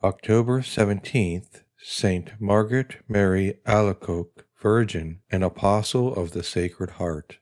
October 17th, Saint Margaret Mary Alacoque, Virgin and Apostle of the Sacred Heart.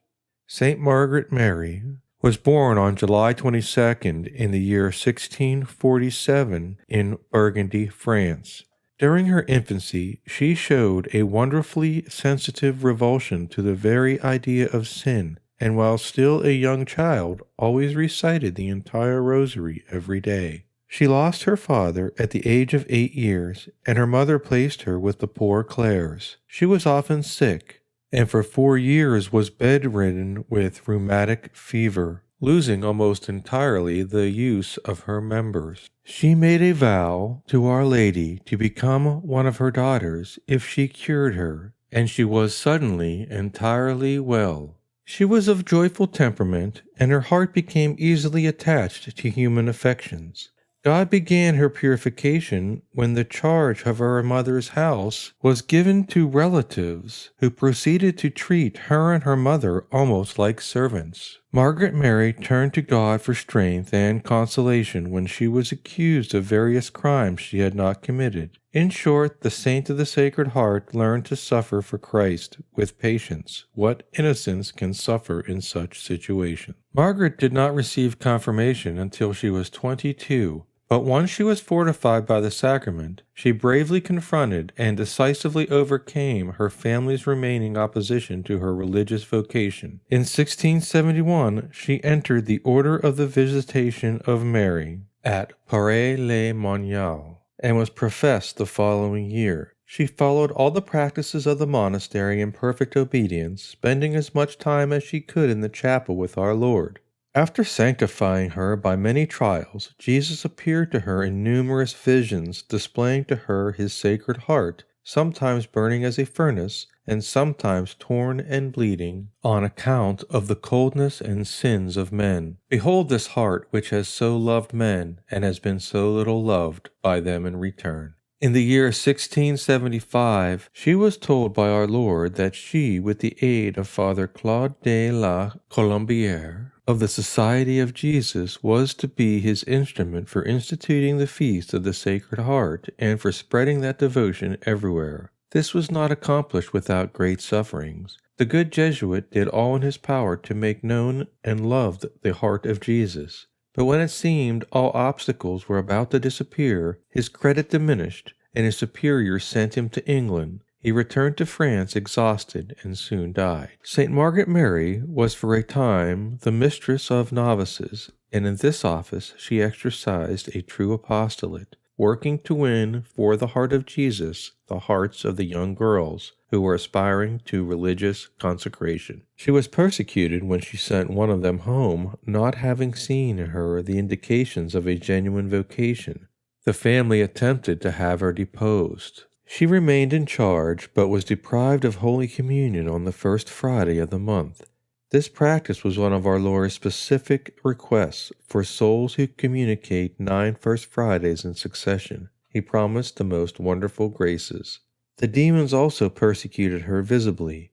Saint Margaret Mary was born on July 22nd in the year 1647 in Burgundy, France. During her infancy, she showed a wonderfully sensitive revulsion to the very idea of sin, and while still a young child, always recited the entire rosary every day. She lost her father at the age of 8 years, and her mother placed her with the poor Clares. She was often sick, and for 4 years was bedridden with rheumatic fever, losing almost entirely the use of her members. She made a vow to Our Lady to become one of her daughters if she cured her, and she was suddenly entirely well. She was of joyful temperament, and her heart became easily attached to human affections. God began her purification when the charge of her mother's house was given to relatives who proceeded to treat her and her mother almost like servants. Margaret Mary turned to God for strength and consolation when she was accused of various crimes she had not committed. In short, the Saint of the Sacred Heart learned to suffer for Christ with patience what innocents can suffer in such situations. Margaret did not receive confirmation until she was 22. But once she was fortified by the sacrament, she bravely confronted and decisively overcame her family's remaining opposition to her religious vocation. In 1671, she entered the Order of the Visitation of Mary at Paray-le-Monial and was professed the following year. She followed all the practices of the monastery in perfect obedience, spending as much time as she could in the chapel with our Lord. After sanctifying her by many trials, Jesus appeared to her in numerous visions, displaying to her his Sacred Heart, sometimes burning as a furnace, and sometimes torn and bleeding, on account of the coldness and sins of men. Behold this heart which has so loved men, and has been so little loved by them in return. In the year 1675, she was told by our Lord that she, with the aid of Father Claude de la Colombière, of the Society of Jesus, was to be his instrument for instituting the Feast of the Sacred Heart and for spreading that devotion everywhere. This was not accomplished without great sufferings. The good Jesuit did all in his power to make known and loved the heart of Jesus. But when it seemed all obstacles were about to disappear, his credit diminished, and his superiors sent him to England. He returned to France exhausted and soon died. St. Margaret Mary was for a time the mistress of novices, and in this office she exercised a true apostolate, working to win for the heart of Jesus the hearts of the young girls who were aspiring to religious consecration. She was persecuted when she sent one of them home, not having seen in her the indications of a genuine vocation. The family attempted to have her deposed. She remained in charge, but was deprived of Holy Communion on the first Friday of the month. This practice was one of our Lord's specific requests for souls who communicate 9 First Fridays in succession. He promised the most wonderful graces. The demons also persecuted her visibly.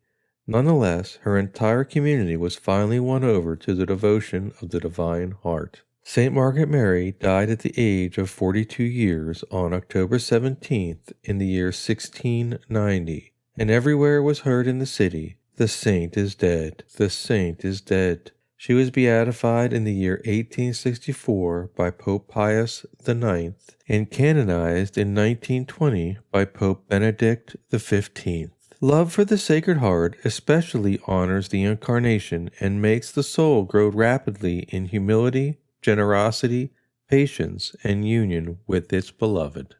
Nonetheless, her entire community was finally won over to the devotion of the Divine Heart. Saint Margaret Mary died at the age of 42 years on October 17th in the year 1690, and everywhere was heard in the city, "The saint is dead, the saint is dead." She was beatified in the year 1864 by Pope Pius IX and canonized in 1920 by Pope Benedict XV. Love for the Sacred Heart especially honors the Incarnation and makes the soul grow rapidly in humility, generosity, patience, and union with its beloved.